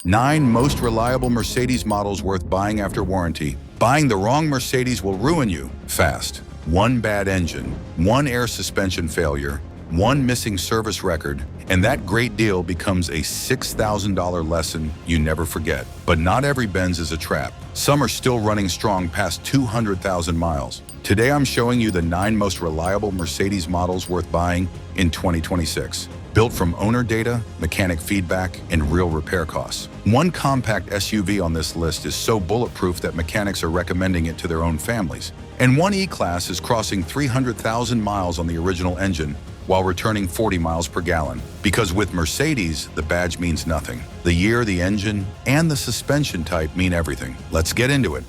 9 most reliable Mercedes models worth buying after warranty. Buying the wrong Mercedes will ruin you fast. 1 bad engine, 1 air suspension failure, 1 missing service record, and that great deal becomes a $6,000 lesson you never forget. But not every Benz is a trap. Some are still running strong past 200,000 miles. Today I'm showing you the 9 most reliable Mercedes models worth buying in 2026. Built from owner data, mechanic feedback, and real repair costs. 1 compact SUV on this list is so bulletproof that mechanics are recommending it to their own families. And 1 E-Class is crossing 300,000 miles on the original engine while returning 40 miles per gallon. Because with Mercedes, the badge means nothing. The year, the engine, and the suspension type mean everything. Let's get into it.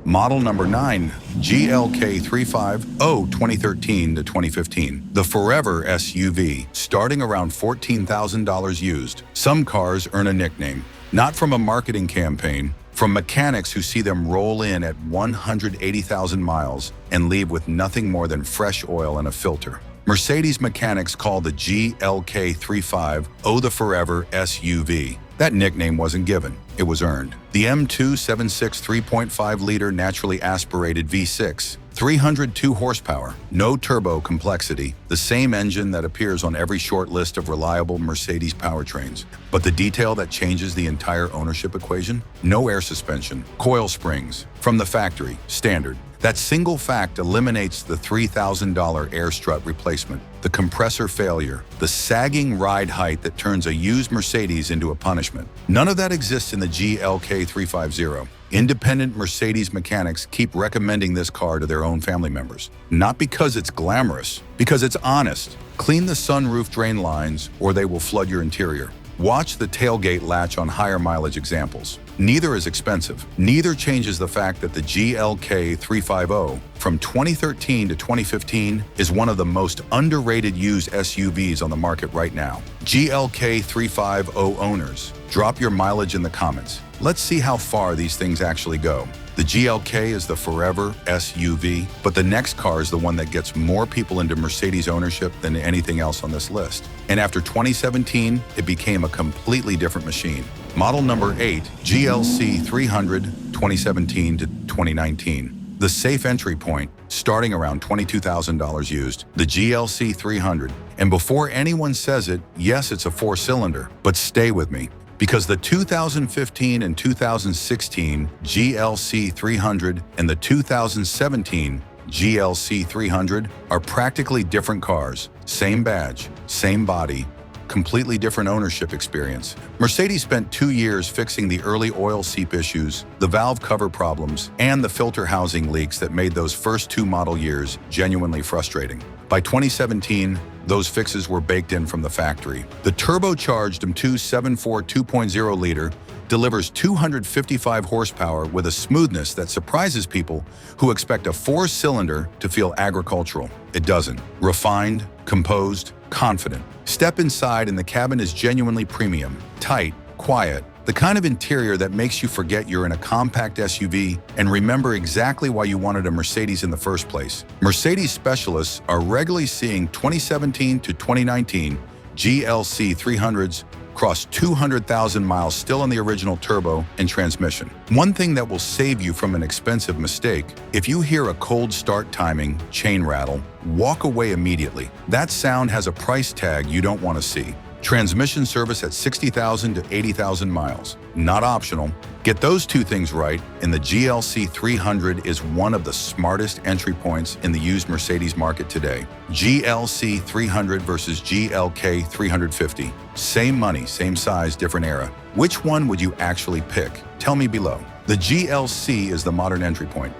Model number 9, GLK 350 2013 to 2015. The Forever SUV, starting around $14,000 used. Some cars earn a nickname, not from a marketing campaign, from mechanics who see them roll in at 180,000 miles and leave with nothing more than fresh oil and a filter. Mercedes mechanics call the GLK 350 the Forever SUV. That nickname wasn't given, it was earned. The M276 3.5-liter naturally aspirated V6, 302 horsepower, no turbo complexity, the same engine that appears on every short list of reliable Mercedes powertrains. But the detail that changes the entire ownership equation? No air suspension, coil springs, from the factory, standard. That single fact eliminates the $3,000 air strut replacement, the compressor failure, the sagging ride height that turns a used Mercedes into a punishment. None of that exists in the GLK 350. Independent Mercedes mechanics keep recommending this car to their own family members. Not because it's glamorous, because it's honest. Clean the sunroof drain lines or they will flood your interior. Watch the tailgate latch on higher mileage examples. Neither is expensive. Neither changes the fact that the GLK 350 from 2013 to 2015 is one of the most underrated used SUVs on the market right now. GLK 350 owners, drop your mileage in the comments. Let's see how far these things actually go. The GLK is the Forever SUV, but the next car is the one that gets more people into Mercedes ownership than anything else on this list. And after 2017, it became a completely different machine. Model number 8, GLC 300, 2017 to 2019. The safe entry point, starting around $22,000 used, the GLC 300. And before anyone says it, yes, it's a 4-cylinder, but stay with me. Because the 2015 and 2016 GLC 300 and the 2017 GLC 300 are practically different cars. Same badge, same body, completely different ownership experience. Mercedes spent 2 years fixing the early oil seep issues, the valve cover problems, and the filter housing leaks that made those first 2 model years genuinely frustrating. By 2017, those fixes were baked in from the factory. The turbocharged M274 2.0 liter delivers 255 horsepower with a smoothness that surprises people who expect a 4-cylinder to feel agricultural. It doesn't. Refined, composed, confident. Step inside and the cabin is genuinely premium, tight, quiet, the kind of interior that makes you forget you're in a compact SUV and remember exactly why you wanted a Mercedes in the first place. Mercedes specialists are regularly seeing 2017 to 2019 GLC 300s cross 200,000 miles still on the original turbo and transmission. One thing that will save you from an expensive mistake, if you hear a cold start timing, chain rattle, walk away immediately. That sound has a price tag you don't want to see. Transmission service at 60,000 to 80,000 miles. Not optional. Get those 2 things right, and the GLC 300 is one of the smartest entry points in the used Mercedes market today. GLC 300 versus GLK 350. Same money, same size, different era. Which one would you actually pick? Tell me below. The GLC is the modern entry point,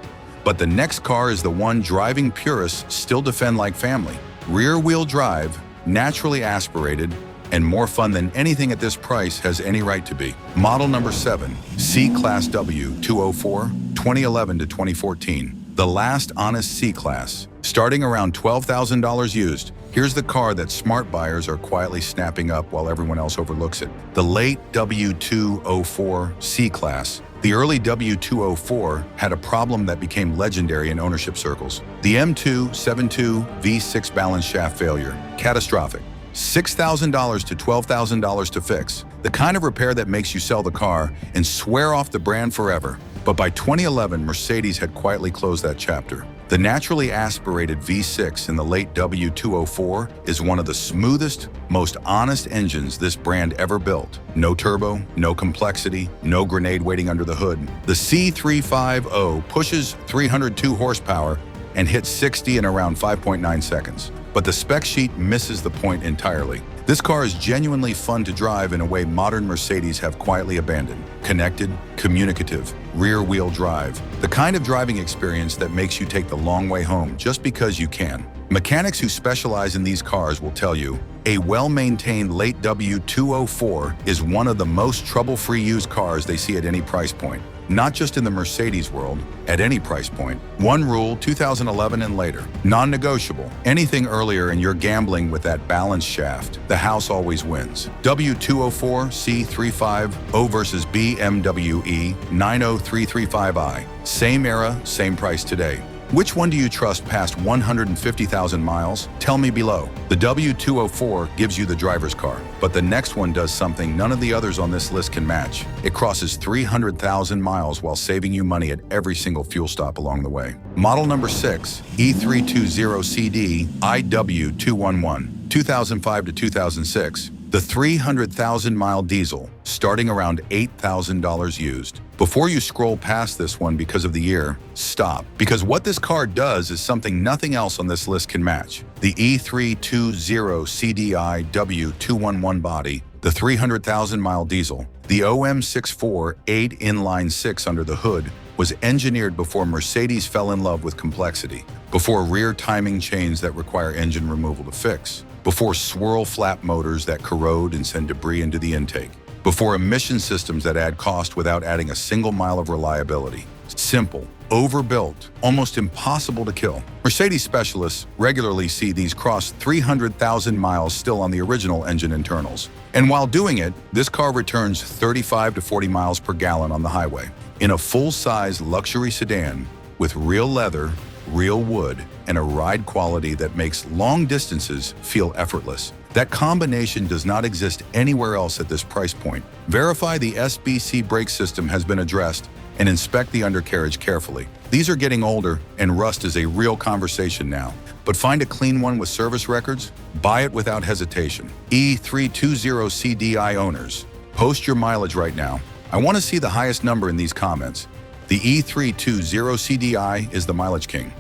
but the next car is the one driving purists still defend like family. Rear-wheel drive, naturally aspirated, and more fun than anything at this price has any right to be. Model number 7, C-Class W 204, 2011 to 2014. The last honest C-Class, starting around $12,000 used. Here's the car that smart buyers are quietly snapping up while everyone else overlooks it. The late W204 C-Class. The early W204 had a problem that became legendary in ownership circles. The M272 V6 balance shaft failure. Catastrophic. $6,000 to $12,000 to fix. The kind of repair that makes you sell the car and swear off the brand forever. But by 2011, Mercedes had quietly closed that chapter. The naturally aspirated V6 in the late W204 is one of the smoothest, most honest engines this brand ever built. No turbo, no complexity, no grenade waiting under the hood. The C350 pushes 302 horsepower and hits 60 in around 5.9 seconds. But the spec sheet misses the point entirely. This car is genuinely fun to drive in a way modern Mercedes have quietly abandoned. Connected, communicative, rear-wheel drive. The kind of driving experience that makes you take the long way home just because you can. Mechanics who specialize in these cars will tell you, a well-maintained late W204 is one of the most trouble-free used cars they see at any price point. Not just in the Mercedes world, at any price point. One rule, 2011 and later. Non-negotiable. Anything earlier and you're gambling with that balanced shaft. The house always wins. W204 C350 versus BMW E90335i. Same era, same price today. Which one do you trust past 150,000 miles? Tell me below. The W204 gives you the driver's car, but the next one does something none of the others on this list can match. It crosses 300,000 miles while saving you money at every single fuel stop along the way. Model number 6, E320CD IW211, 2005 to 2006. The 300,000-mile diesel, starting around $8,000 used. Before you scroll past this one because of the year, stop. Because what this car does is something nothing else on this list can match. The E320CDI W211 body, the 300,000-mile diesel, the OM64 8 inline-6 under the hood, was engineered before Mercedes fell in love with complexity, before rear timing chains that require engine removal to fix, before swirl flap motors that corrode and send debris into the intake, before emission systems that add cost without adding a single mile of reliability. Simple, overbuilt, almost impossible to kill. Mercedes specialists regularly see these cross 300,000 miles still on the original engine internals. And while doing it, this car returns 35 to 40 miles per gallon on the highway. In a full-size luxury sedan with real leather, real wood, and a ride quality that makes long distances feel effortless. That combination does not exist anywhere else at this price point. Verify the SBC brake system has been addressed and inspect the undercarriage carefully. These are getting older and rust is a real conversation now. But find a clean one with service records? Buy it without hesitation. E320CDI owners, post your mileage right now. I want to see the highest number in these comments. The E320CDI is the mileage king.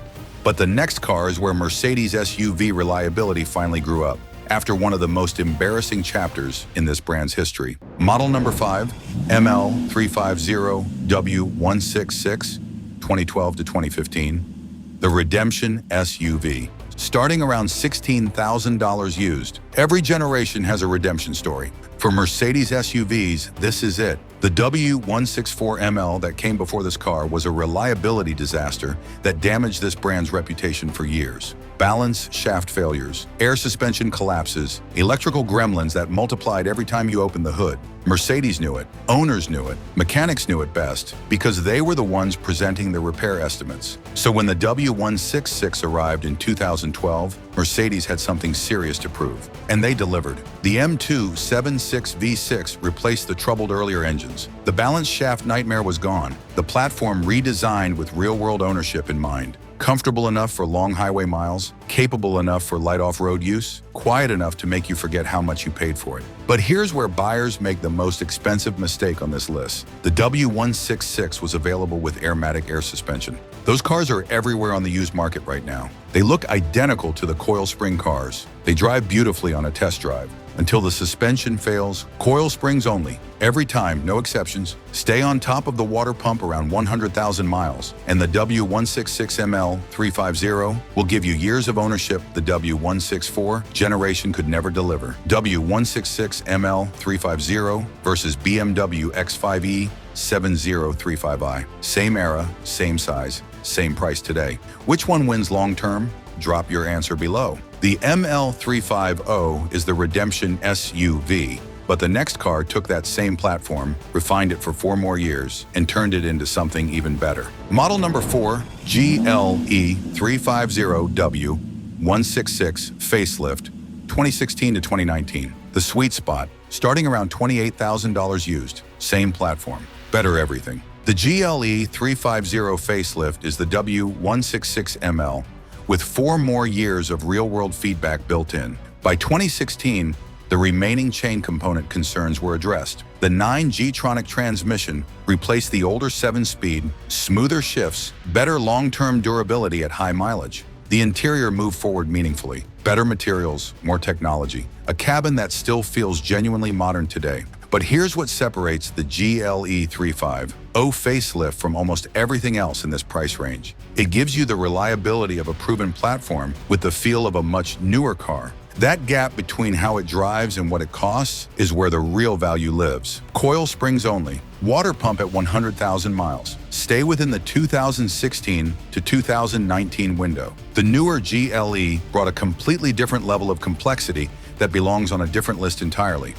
But the next car is where Mercedes SUV reliability finally grew up, after one of the most embarrassing chapters in this brand's history. Model number 5, ML350W166, 2012 to 2015. The Redemption SUV. Starting around $16,000 used. Every generation has a redemption story. For Mercedes SUVs, this is it. The W164ML that came before this car was a reliability disaster that damaged this brand's reputation for years. Balance shaft failures, air suspension collapses, electrical gremlins that multiplied every time you opened the hood. Mercedes knew it, owners knew it, mechanics knew it best, because they were the ones presenting the repair estimates. So when the W166 arrived in 2012, Mercedes had something serious to prove. And they delivered. The M276 V6 replaced the troubled earlier engines. The balance shaft nightmare was gone. The platform redesigned with real-world ownership in mind. Comfortable enough for long highway miles, capable enough for light off-road use, quiet enough to make you forget how much you paid for it. But here's where buyers make the most expensive mistake on this list. The W166 was available with Airmatic air suspension. Those cars are everywhere on the used market right now. They look identical to the coil spring cars. They drive beautifully on a test drive. Until the suspension fails, coil springs only. Every time, no exceptions. Stay on top of the water pump around 100,000 miles. And the W166ML350 will give you years of ownership the W164 generation could never deliver. W166ML350 versus BMW X5e 7035i. Same era, same size, same price today. Which one wins long-term? Drop your answer below. The ML350 is the Redemption SUV, but the next car took that same platform, refined it for 4 more years, and turned it into something even better. Model number 4, GLE350W166 Facelift, 2016 to 2019. The sweet spot, starting around $28,000 used. Same platform, better everything. The GLE 350 facelift is the W166ML with 4 more years of real-world feedback built in. By 2016, the remaining chain component concerns were addressed. The 9G-tronic transmission replaced the older 7-speed, smoother shifts, better long-term durability at high mileage. The interior moved forward meaningfully. Better materials, more technology. A cabin that still feels genuinely modern today. But here's what separates the GLE 350 facelift from almost everything else in this price range. It gives you the reliability of a proven platform with the feel of a much newer car. That gap between how it drives and what it costs is where the real value lives. Coil springs only. Water pump at 100,000 miles. Stay within the 2016 to 2019 window. The newer GLE brought a completely different level of complexity that belongs on a different list entirely.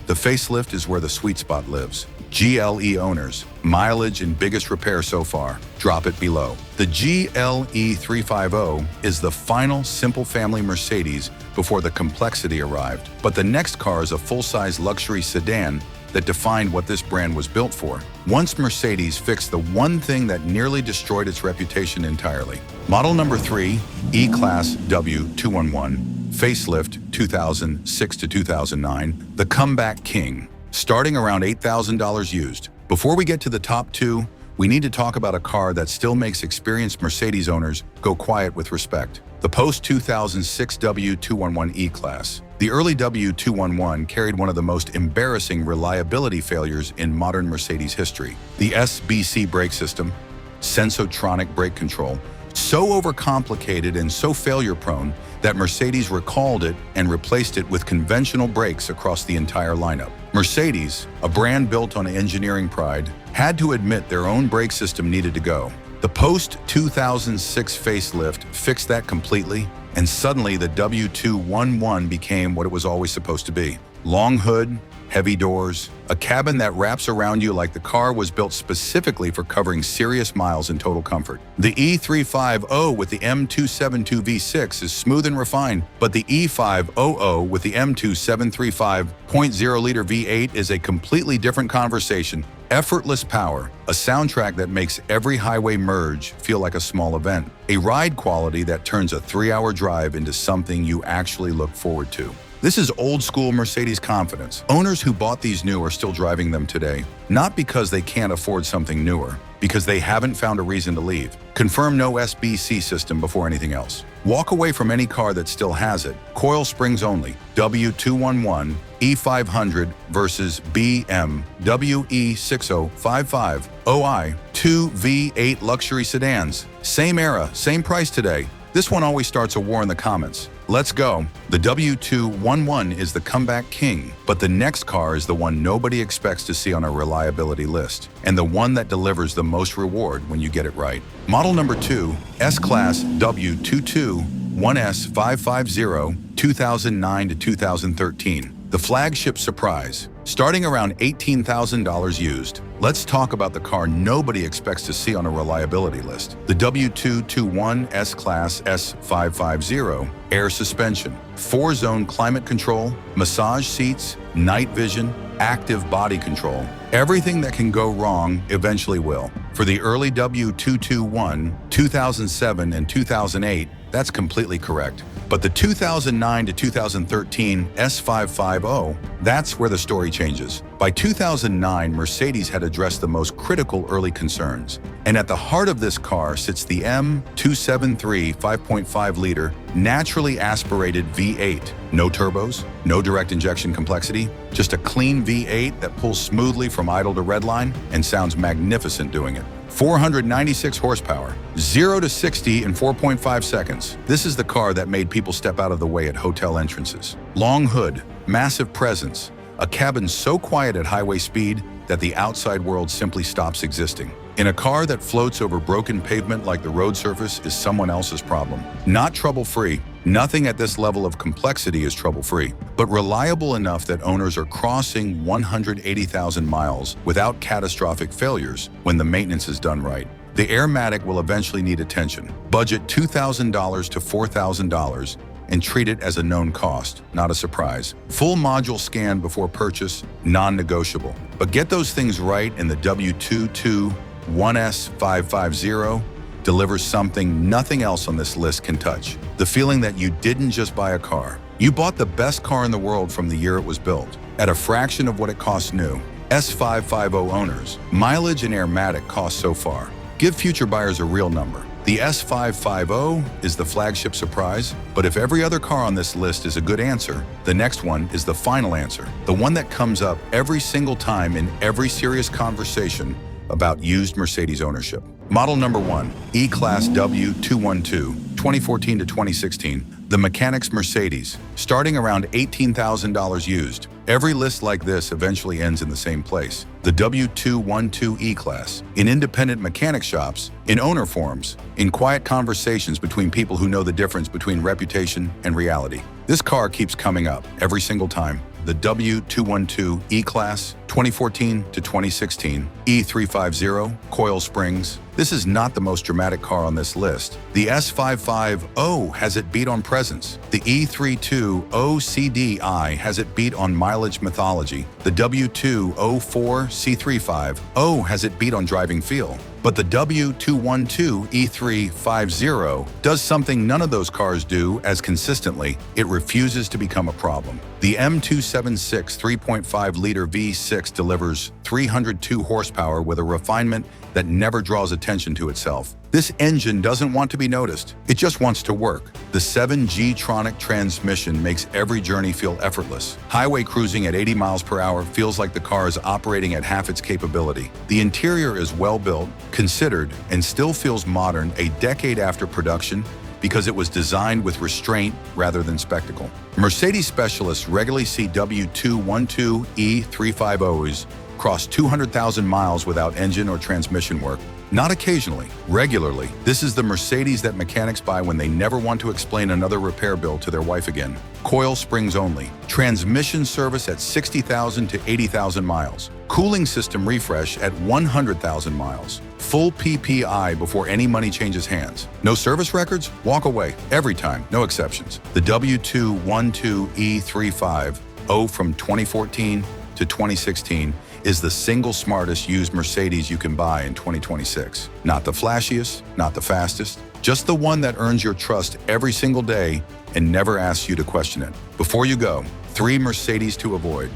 The facelift is where the sweet spot lives. GLE owners, mileage and biggest repair so far, drop it below. The GLE 350 is the final simple family Mercedes before the complexity arrived. But the next car is a full-size luxury sedan that defined what this brand was built for. Once Mercedes fixed the one thing that nearly destroyed its reputation entirely. Model number 3, E-Class W211, facelift 2006 to 2009, the comeback king, starting around $8,000 used. Before we get to the top 2, we need to talk about a car that still makes experienced Mercedes owners go quiet with respect. The post-2006 W211 E-Class. The early W211 carried one of the most embarrassing reliability failures in modern Mercedes history. The SBC brake system, Sensotronic brake control, so overcomplicated and so failure-prone that Mercedes recalled it and replaced it with conventional brakes across the entire lineup. Mercedes, a brand built on engineering pride, had to admit their own brake system needed to go. The post-2006 facelift fixed that completely, and suddenly the W211 became what it was always supposed to be. Long hood, heavy doors, a cabin that wraps around you like the car was built specifically for covering serious miles in total comfort. The E350 with the M272 V6 is smooth and refined, but the E500 with the M2 735.0-liter V8 is a completely different conversation. Effortless power, a soundtrack that makes every highway merge feel like a small event, a ride quality that turns a 3-hour drive into something you actually look forward to. This is old-school Mercedes confidence. Owners who bought these new are still driving them today, not because they can't afford something newer, because they haven't found a reason to leave. Confirm no SBC system before anything else. Walk away from any car that still has it. Coil springs only. W211 E500 versus BMW E6055 OI 2 V8 luxury sedans. Same era, same price today. This one always starts a war in the comments. Let's go. The W211 is the comeback king, but the next car is the one nobody expects to see on a reliability list, and the one that delivers the most reward when you get it right. Model number 2, S-Class W221S550, 2009 to 2013. The flagship surprise, starting around $18,000 used. Let's talk about the car nobody expects to see on a reliability list. The W221 S-Class S550, air suspension, 4-zone climate control, massage seats, night vision, active body control. Everything that can go wrong eventually will. For the early W221, 2007 and 2008, that's completely correct. But the 2009 to 2013 S550, that's where the story changes. By 2009, Mercedes had addressed the most critical early concerns. And at the heart of this car sits the M273 5.5-liter naturally aspirated V8. No turbos, no direct injection complexity, just a clean V8 that pulls smoothly from idle to redline and sounds magnificent doing it. 496 horsepower, 0 to 60 in 4.5 seconds. This is the car that made people step out of the way at hotel entrances. Long hood, massive presence, a cabin so quiet at highway speed that the outside world simply stops existing. In a car that floats over broken pavement like the road surface is someone else's problem. Not trouble-free. Nothing at this level of complexity is trouble-free, but reliable enough that owners are crossing 180,000 miles without catastrophic failures when the maintenance is done right. The Airmatic will eventually need attention. Budget $2,000 to $4,000, and treat it as a known cost, not a surprise. Full module scan before purchase, non-negotiable. But get those things right and the W221S550 delivers something nothing else on this list can touch. The feeling that you didn't just buy a car. You bought the best car in the world from the year it was built, at a fraction of what it costs new. S550 owners, mileage and Airmatic cost so far. Give future buyers a real number. The S550 is the flagship surprise, but if every other car on this list is a good answer, the next one is the final answer, the one that comes up every single time in every serious conversation about used Mercedes ownership. Model number 1, E-Class W212, 2014 to 2016, the Mechanics Mercedes, starting around $18,000 used. Every list like this eventually ends in the same place, the W212 E-Class, in independent mechanic shops, in owner forums, in quiet conversations between people who know the difference between reputation and reality. This car keeps coming up every single time. The W212 E-Class, 2014 to 2016, E350, coil springs. This is not the most dramatic car on this list. The S550 has it beat on presence. The E32 OCDI has it beat on mileage mythology. The W204 C35 has it beat on driving feel. But the W212 E350 does something none of those cars do as consistently. It refuses to become a problem. The M276 3.5-liter V6 delivers 302 horsepower with a refinement that never draws attention to itself. This engine doesn't want to be noticed. It just wants to work. The 7G-tronic transmission makes every journey feel effortless. Highway cruising at 80 miles per hour feels like the car is operating at half its capability. The interior is well built, considered, and still feels modern a decade after production because it was designed with restraint rather than spectacle. Mercedes specialists regularly see W212 E350s cross 200,000 miles without engine or transmission work. Not occasionally, regularly. This is the Mercedes that mechanics buy when they never want to explain another repair bill to their wife again. Coil springs only. Transmission service at 60,000 to 80,000 miles. Cooling system refresh at 100,000 miles. Full PPI before any money changes hands. No service records? Walk away. Every time, no exceptions. The W212 E350 from 2014 to 2016 is the single smartest used Mercedes you can buy in 2026. Not the flashiest, not the fastest, just the one that earns your trust every single day and never asks you to question it. Before you go, 3 Mercedes to avoid.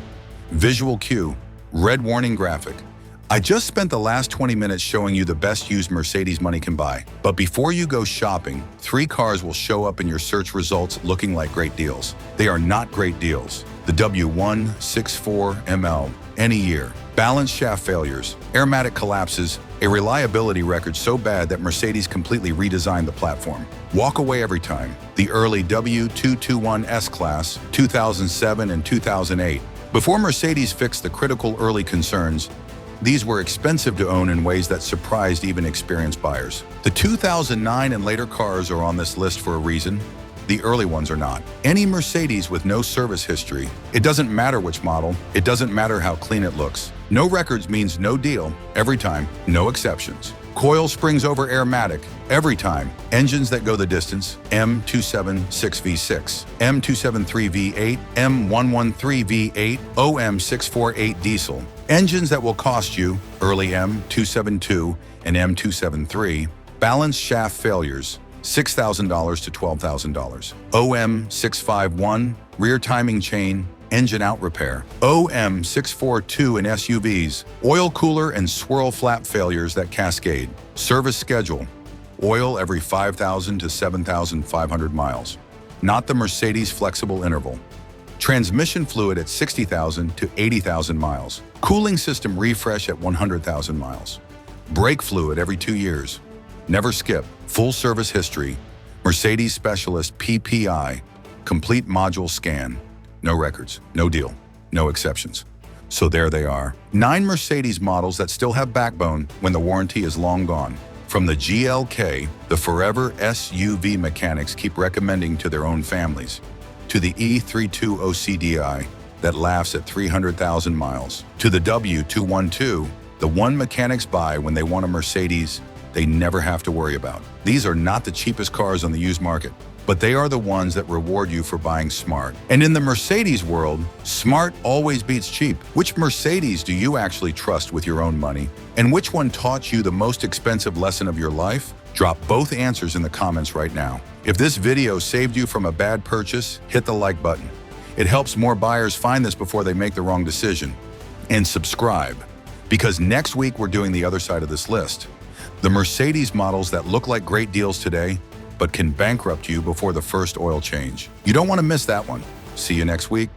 Visual cue, red warning graphic. I just spent the last 20 minutes showing you the best used Mercedes money can buy. But before you go shopping, 3 cars will show up in your search results looking like great deals. They are not great deals. The W164ML, any year. Balanced shaft failures, Airmatic collapses, a reliability record so bad that Mercedes completely redesigned the platform. Walk away every time. The early W221 S-Class, 2007 and 2008. Before Mercedes fixed the critical early concerns, these were expensive to own in ways that surprised even experienced buyers. The 2009 and later cars are on this list for a reason. The early ones are not. Any Mercedes with no service history, it doesn't matter which model, it doesn't matter how clean it looks. No records means no deal, every time, no exceptions. Coil springs over Airmatic, every time. Engines that go the distance, M276 V6, M273 V8, M113 V8, OM648 diesel. Engines that will cost you, early M272 and M273, balanced shaft failures, $6,000 to $12,000. OM651, rear timing chain, engine out repair. OM642 in SUVs, oil cooler and swirl flap failures that cascade. Service schedule, oil every 5,000 to 7,500 miles. Not the Mercedes flexible interval. Transmission fluid at 60,000 to 80,000 miles. Cooling system refresh at 100,000 miles. Brake fluid every 2 years. Never skip. Full service history. Mercedes specialist PPI. Complete module scan. No records. No deal. No exceptions. So there they are. 9 Mercedes models that still have backbone when the warranty is long gone. From the GLK, the forever SUV mechanics keep recommending to their own families, to the E32 OCDI that laughs at 300,000 miles, to the W212, the one mechanics buy when they want a Mercedes they never have to worry about. These are not the cheapest cars on the used market, but they are the ones that reward you for buying smart. And in the Mercedes world, smart always beats cheap. Which Mercedes do you actually trust with your own money? And which one taught you the most expensive lesson of your life? Drop both answers in the comments right now. If this video saved you from a bad purchase, hit the like button. It helps more buyers find this before they make the wrong decision. And subscribe, because next week we're doing the other side of this list. The Mercedes models that look like great deals today, but can bankrupt you before the first oil change. You don't want to miss that one. See you next week.